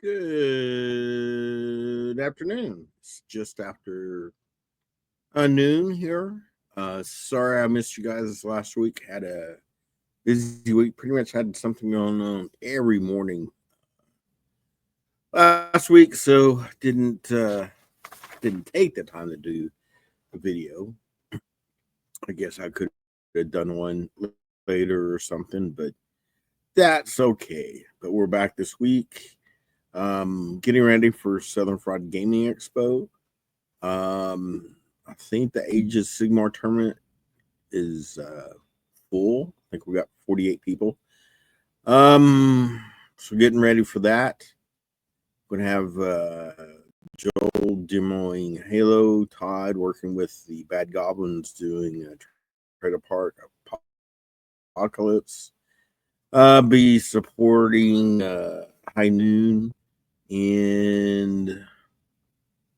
Good afternoon. It's just after noon here. Sorry I missed you guys last week. Had a busy week. Pretty much had something going on every morning last week, so didn't take the time to do a video. I guess I could have done one later or something, but that's okay. But we're back this week. Getting ready for Southern Fried Gaming Expo. I think the Ages Sigmar tournament is full. I think we got 48 people. So getting ready for that. We're gonna have Joel demoing Halo, Todd working with the Bad Goblins doing Trade Apart Apocalypse. Be supporting High Noon, and is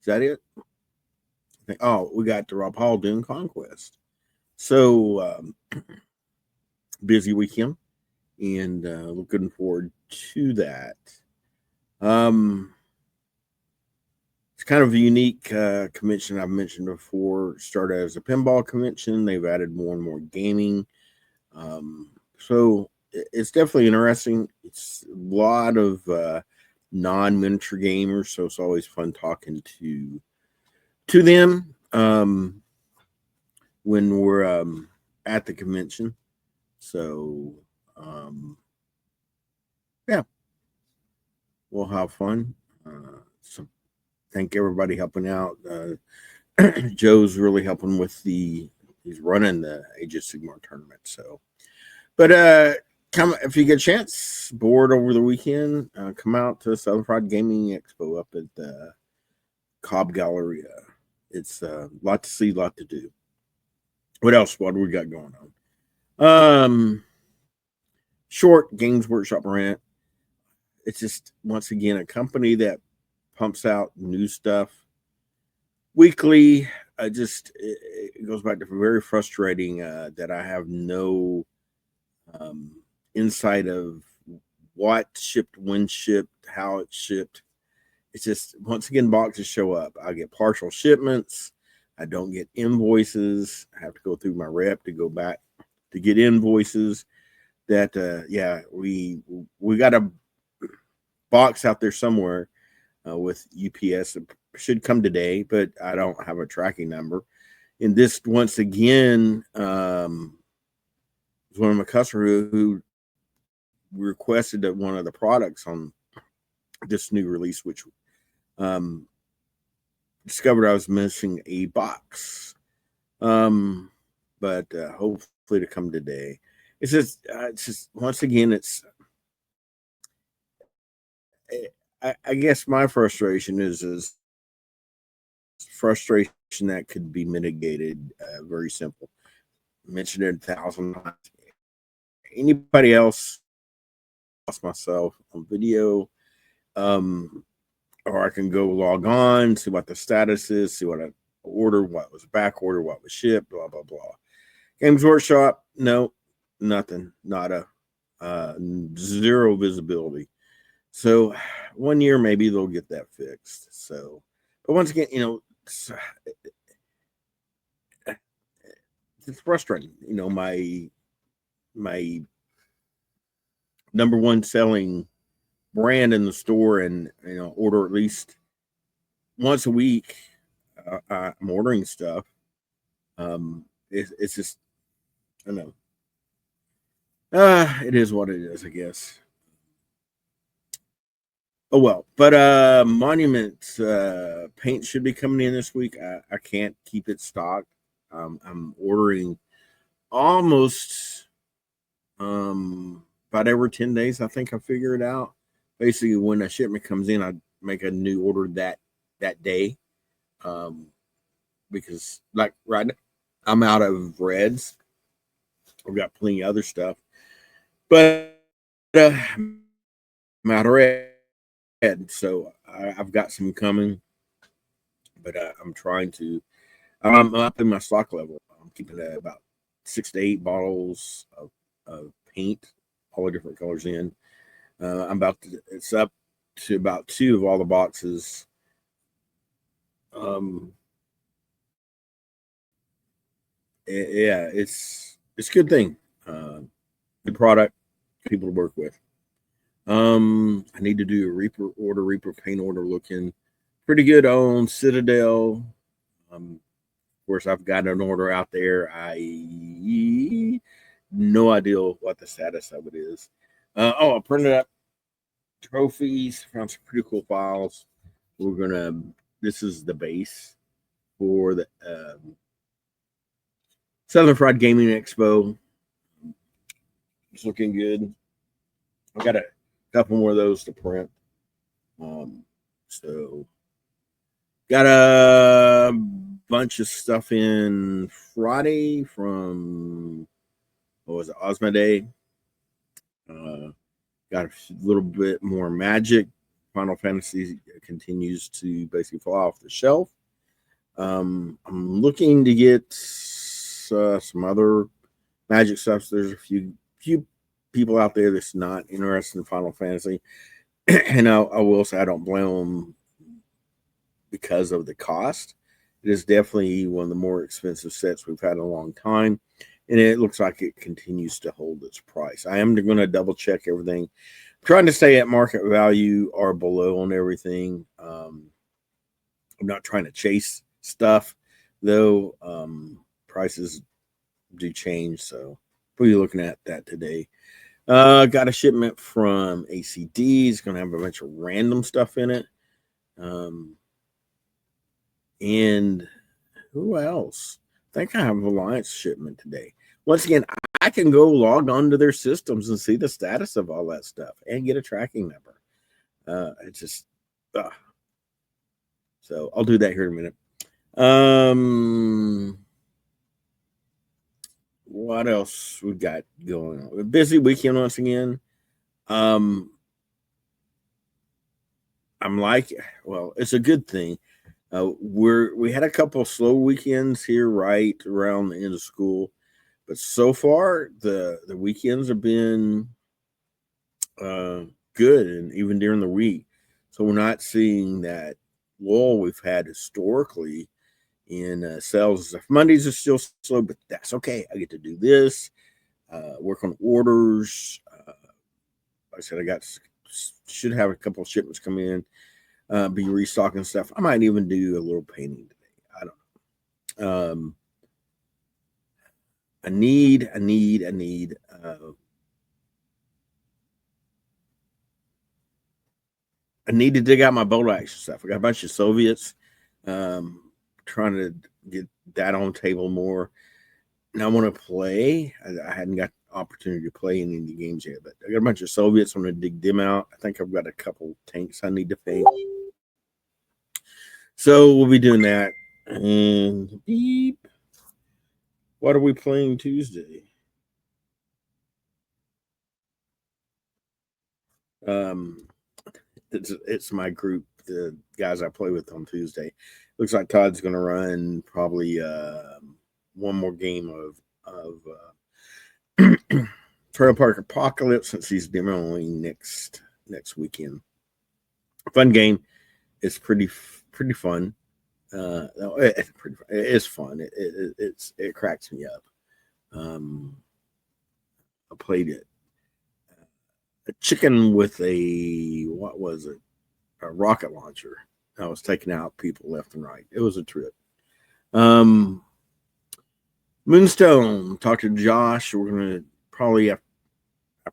that it? Oh, we got the Rob Hall doing Conquest. So busy weekend, and looking forward to that. It's kind of a unique convention I've mentioned before. Started as a pinball convention. They've added more and more gaming. So it's definitely interesting. It's a lot of non-miniature gamers, so it's always fun talking to them when we're at the convention. So yeah, we'll have fun. So thank everybody helping out. Joe's really helping with he's running the Age of Sigmar tournament. So, but come if you get a chance, bored over the weekend, come out to Southern Fried Gaming Expo up at the Cobb Galleria. It's a lot to see, a lot to do. What else? What do we got going on? Short Games Workshop rant. It's just once again a company that pumps out new stuff weekly. It goes back to very frustrating that I have no insight of what shipped, when shipped, how it shipped. It's just once again boxes show up. I get partial shipments. I don't get invoices. I have to go through my rep to go back to get invoices. That we got a box out there somewhere with UPS. It should come today, but I don't have a tracking number. And this once again was one of my customers who requested that one of the products on this new release, which discovered I was missing a box. But hopefully to come today. It's just once again, I guess my frustration is frustration that could be mitigated. Very simple. Mentioned it 1,000 times. Anybody else? Lost myself on video. Or I can go log on, see what the status is, see what I ordered, what was back order, what was shipped, blah blah blah. Games Workshop, no, nothing, nada, zero visibility. So 1 year maybe they'll get that fixed. So, but once again, it's frustrating. My number one selling brand in the store, and order at least once a week. I'm ordering stuff. It's just I don't know. It is what it is, I guess. Oh well, but Monument paint should be coming in this week. I can't keep it stocked. I'm ordering almost about every 10 days. I think I figure it out. Basically, when a shipment comes in, I make a new order that day. Um, because like right now, I'm out of reds. I've got plenty of other stuff, but I'm out of red. So I've got some coming, but I'm trying to. I'm up in my stock level. I'm keeping about 6 to 8 bottles of paint, all the different colors in. I'm about to. It's up. to about 2 of all the boxes. Um, yeah, it's a good thing. Good product, people to work with. I need to do a Reaper paint order looking pretty good on Citadel. Of course, I've got an order out there. I no idea what the status of it is. I printed up trophies, found some pretty cool files. We're gonna. This is the base for the Southern Fried Gaming Expo. It's looking good. I got a couple more of those to print. So got a bunch of stuff in Friday from what was it, Ozma Day. Got a little bit more Magic. Final Fantasy continues to basically fall off the shelf. I'm looking to get some other Magic stuff. So there's a few people out there that's not interested in Final Fantasy, and I will say I don't blame them because of the cost. It is definitely one of the more expensive sets we've had in a long time, and it looks like it continues to hold its price. I am going to double check everything. I'm trying to stay at market value or below on everything. I'm not trying to chase stuff, though. Prices do change, so we'll be looking at that today. Got a shipment from ACD. It's going to have a bunch of random stuff in it. And who else? I think I have an Alliance shipment today. Once again, I can go log on to their systems and see the status of all that stuff and get a tracking number. It's just, so I'll do that here in a minute. What else we got going on? A busy weekend once again. I'm like, well, it's a good thing. We had a couple slow weekends here right around the end of school, but so far the weekends have been good, and even during the week. So we're not seeing that lull we've had historically in sales and stuff. Mondays are still slow, but that's okay. I get to do this, work on orders. Like I said, should have a couple of shipments come in. Be restocking stuff. I might even do a little painting today. I don't know. I need to dig out my bolt action stuff. I got a bunch of Soviets. Trying to get that on the table more. And I want to play. I hadn't got the opportunity to play any of the games yet, but I got a bunch of Soviets. I'm going to dig them out. I think I've got a couple tanks I need to paint. So we'll be doing that. And beep. What are we playing Tuesday? It's my group, the guys I play with on Tuesday. Looks like Todd's going to run probably one more game of Trail Park Apocalypse since he's demoing next weekend. Fun game. It's pretty fun. It's fun. It cracks me up. I played it. A chicken with a what was it? A rocket launcher. I was taking out people left and right. It was a trip. Moonstone. Talked to Josh. We're gonna probably after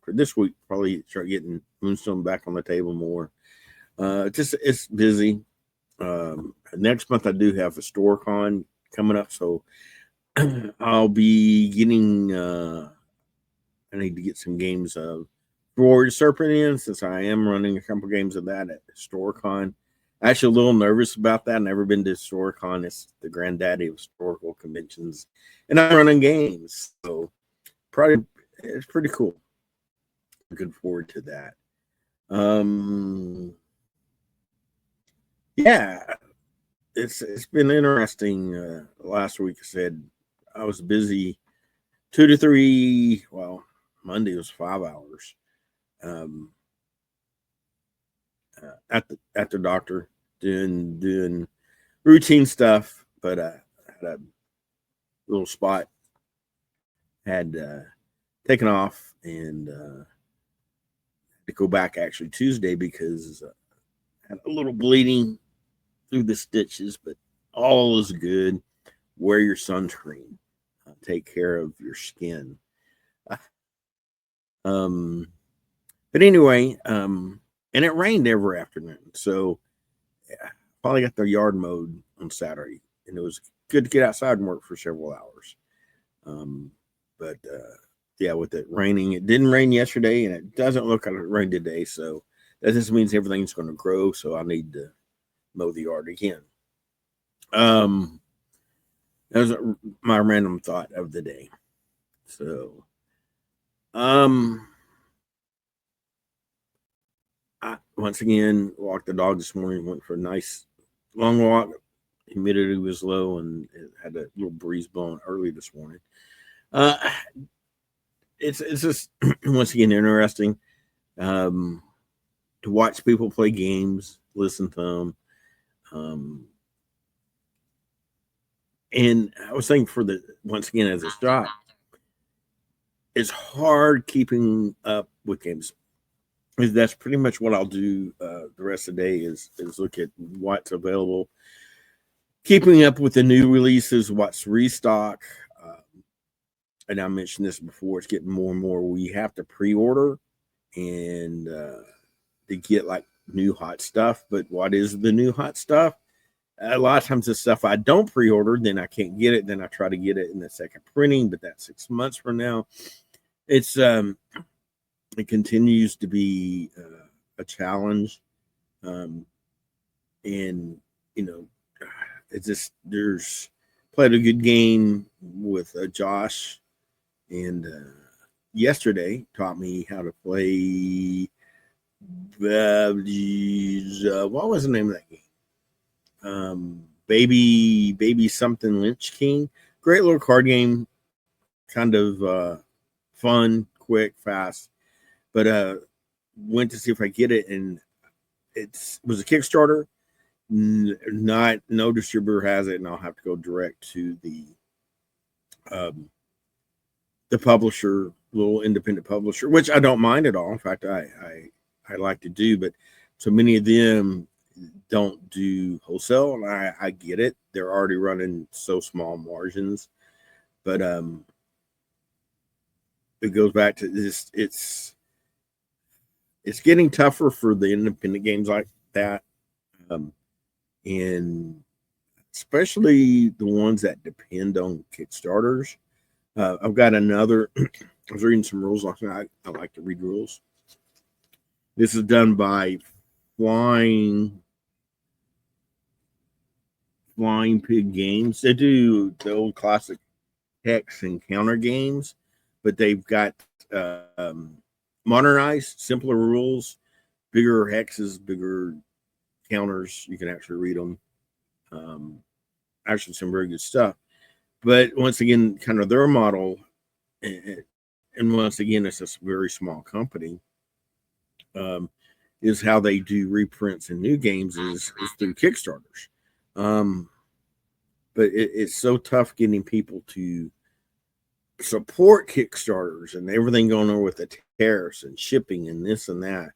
this week probably start getting Moonstone back on the table more. It's busy. Next month I do have a store con coming up, so I'll be getting. I need to get some games of Warrior Serpent in since I am running a couple games of that at StoreCon. Actually, a little nervous about that. I've never been to StoreCon. It's the granddaddy of historical conventions, and I'm running games, so probably it's pretty cool. Looking forward to that. Yeah, it's been interesting. Last week I said I was busy 2 to 3. Well, Monday was 5 hours. at the doctor doing routine stuff, but had a little spot had taken off and to go back actually Tuesday because had a little bleeding through the stitches, but all is good. Wear your sunscreen. Take care of your skin. Um, but anyway, and it rained every afternoon, so yeah, finally got the yard mowed on Saturday, and it was good to get outside and work for several hours. But yeah, with it raining, it didn't rain yesterday, and it doesn't look like it rained today. So that just means everything's going to grow. So I need to mow the yard again. Um, that was my random thought of the day. So, um, I once again walked the dog this morning. Went for a nice long walk. Humidity was low, and it had a little breeze blowing early this morning. Uh, it's just once again interesting to watch people play games, listen to them. Um, and I was thinking for the once again as a shop, it's hard keeping up with games. That's pretty much what I'll do the rest of the day is look at what's available, keeping up with the new releases, what's restock. And I mentioned this before, it's getting more and more. We have to pre-order and to get like new hot stuff. But what is the new hot stuff? A lot of times the stuff I don't pre-order, then I can't get it. Then I try to get it in the second printing, but that's 6 months from now. It's it continues to be a challenge, and you know, it's just there's played a good game with Josh, and yesterday taught me how to play. What was the name of that game? Baby something Lynch King. Great little card game, kind of fun, quick, fast. But went to see if I get it, and it was a Kickstarter. Not no distributor has it, and I'll have to go direct to the publisher, little independent publisher, which I don't mind at all. In fact, I like to do, but so many of them don't do wholesale, and I get it. They're already running so small margins, but it goes back to this. It's getting tougher for the independent games like that, and especially the ones that depend on Kickstarters. I've got another. I was reading some rules last night. I like to read rules. This is done by Flying Pig Games. They do the old classic hex and counter games, but they've got modernized, simpler rules, bigger hexes, bigger counters. You can actually read them. Actually, some very good stuff. But once again, kind of their model, and once again, it's a very small company. Is how they do reprints and new games is through Kickstarters. But it's so tough getting people to support Kickstarters and everything going on with the tariffs and shipping and this and that.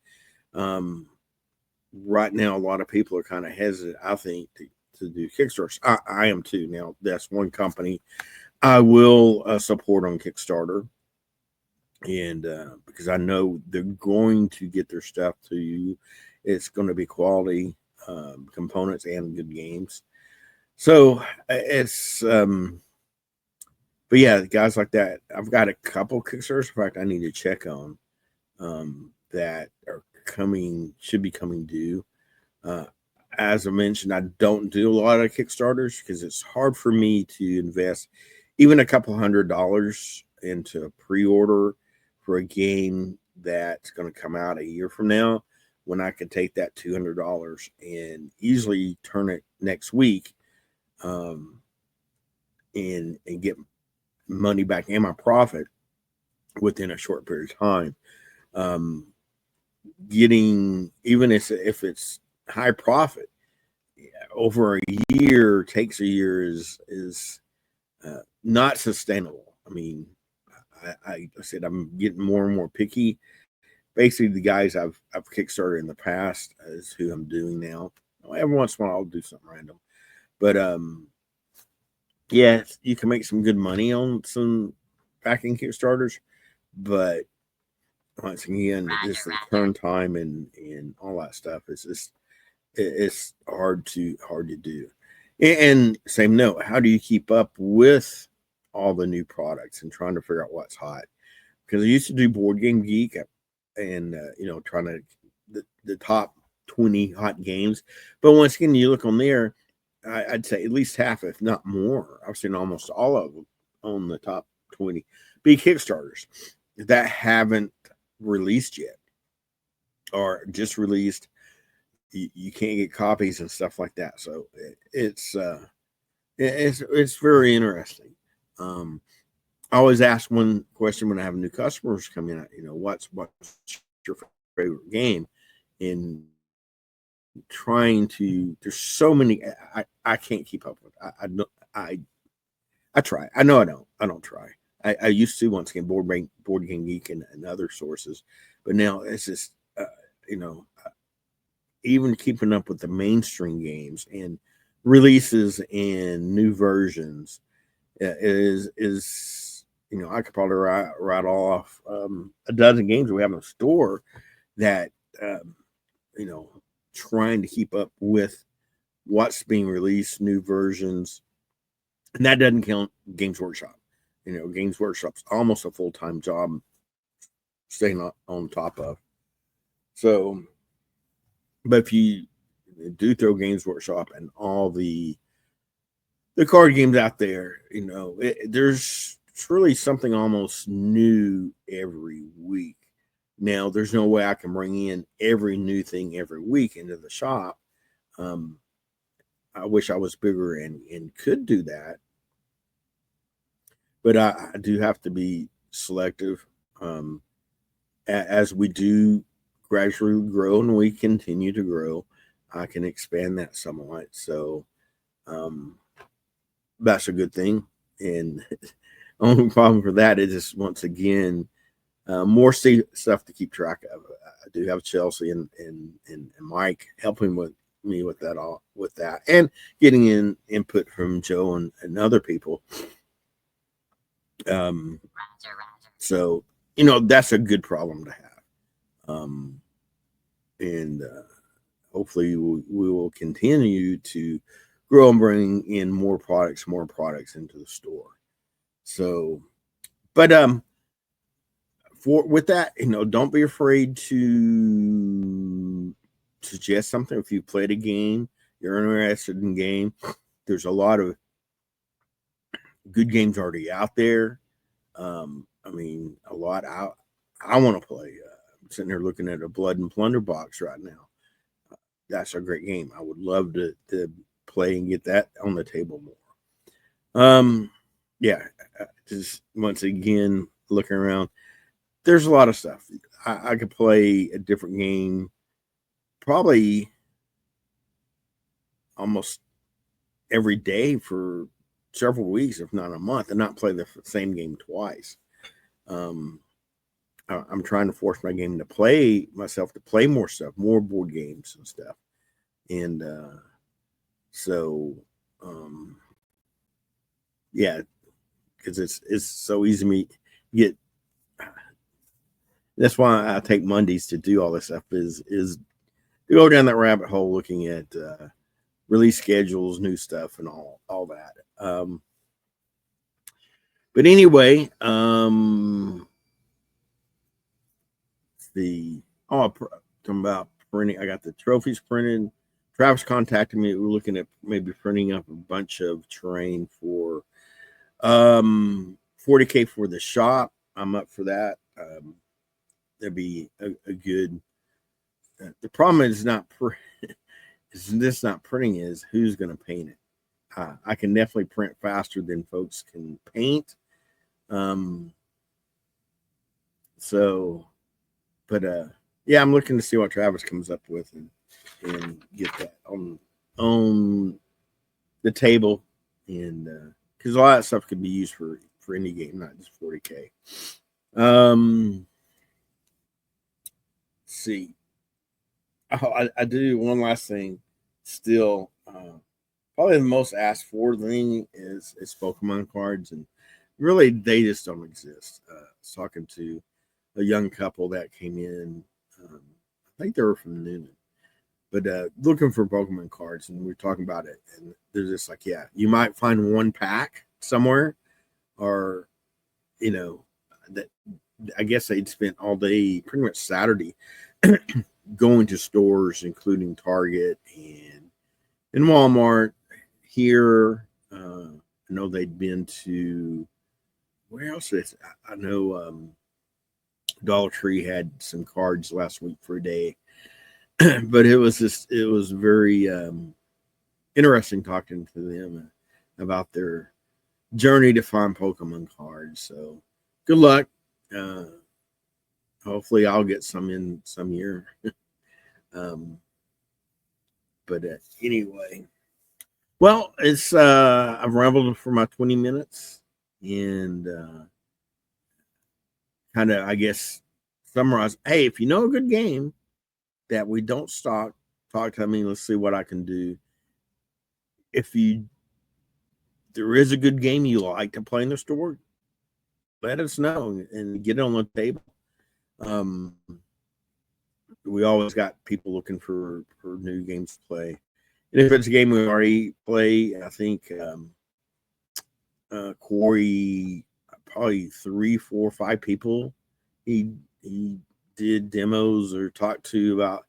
Right now, a lot of people are kind of hesitant, I think, to do Kickstarters. I am too. Now, that's one company I will support on Kickstarter. And because I know they're going to get their stuff to you, it's going to be quality components and good games. So it's, but yeah, guys like that. I've got a couple Kickstarters. In fact, I need to check on that are coming, should be coming due. As I mentioned, I don't do a lot of Kickstarters because it's hard for me to invest even a couple $100 into a pre-order for a game that's going to come out a year from now, when I could take that $200 and easily turn it next week, and get money back and my profit within a short period of time. getting, even if it's high profit, over a year, takes a year, is not sustainable. I mean, I said I'm getting more and more picky. Basically, the guys I've kickstarted in the past is who I'm doing now. Every once in a while, I'll do something random, but yeah, you can make some good money on some backing kickstarters, but once again, just the turn time and all that stuff is just it's hard to do. And same note, how do you keep up with all the new products and trying to figure out what's hot? Because I used to do Board Game Geek and trying to the top 20 hot games, but once again, you look on there, I'd say at least half, if not more. I've seen almost all of them on the top 20 be Kickstarters that haven't released yet or just released. You can't get copies and stuff like that. So it's very interesting. I always ask one question when I have new customers come in. What's your favorite game? In trying to, there's so many. I can't keep up with. I try. I know I don't try. I used to, once again, Board Game Geek and other sources, but now it's just you know even keeping up with the mainstream games and releases and new versions is I could probably rattle off a dozen games we have in the store that you know trying to keep up with what's being released, new versions, and that doesn't count Games Workshop. Games Workshop's almost a full-time job staying on top of. So, but if you do throw Games Workshop and all the card games out there, there's truly something almost new every week. Now, there's no way I can bring in every new thing every week into the shop. I wish I was bigger and could do that, but I do have to be selective. As we do gradually grow and we continue to grow, I can expand that somewhat. So that's a good thing. And only problem for that is just, once again, more stuff to keep track of. I do have Chelsea and Mike helping me with that, and getting in input from Joe and other people. So that's a good problem to have. And hopefully we will continue to grow and bring in more products into the store. So, but with that, don't be afraid to suggest something. If you played a game, you're interested in game, there's a lot of good games already out there. I mean, a lot out. I want to play. I'm sitting here looking at a Blood and Plunder box right now. That's a great game. I would love to play and get that on the table more. Yeah, just once again looking around, there's a lot of stuff. I could play a different game probably almost every day for several weeks, if not a month, and not play the same game twice. I'm trying to force myself to play more stuff, more board games and stuff. And so yeah, because it's so easy to me get. That's why I take Mondays to do all this stuff, is to go down that rabbit hole looking at release schedules, new stuff, and all that. But anyway, talking about printing. I got the trophies printed. Travis contacted me. We're looking at maybe printing up a bunch of terrain for 40K for the shop. I'm up for that. That'd be a good. The problem is not printing, is who's going to paint it. I can definitely print faster than folks can paint. So, but yeah, I'm looking to see what Travis comes up with and get that on the table, and because a lot of stuff could be used for any game, not just 40K. Let's see. Oh, I do one last thing. Still, probably the most asked for thing is Pokemon cards, and really they just don't exist. I was talking to a young couple that came in. I think they were from Newman, but looking for Pokemon cards, and we are talking about it, and they're just like, yeah, you might find one pack somewhere, or you know, that I guess they'd spent all day, pretty much Saturday, going to stores, including Target and Walmart. Here, I know they'd been to where else is I know Dollar Tree had some cards last week for a day, but it was very interesting talking to them about their journey to find Pokemon cards. So good luck. Uh, Hopefully, I'll get some in some year. um, but anyway, well, it's I've rambled for my 20 minutes and kind of, I guess, summarize. Hey, if you know a good game that we don't stock, talk to me. Let's see what I can do. If there is a good game you like to play in the store, let us know and get it on the table. Um, we always got people looking for new games to play. And if it's a game we already play, I think Corey, probably 3, 4, 5 people he did demos or talked to about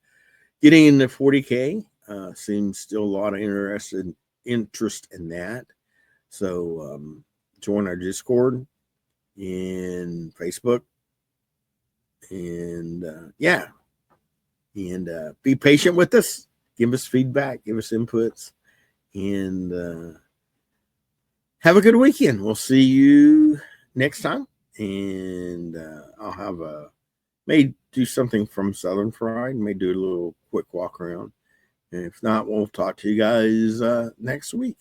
getting into 40K. Seems still a lot of interest in that. So join our Discord and Facebook, and yeah, and be patient with us. Give us feedback, give us inputs, and have a good weekend. We'll see you next time, and I'll have may do something from Southern Fried. May do a little quick walk around, and if not, we'll talk to you guys next week.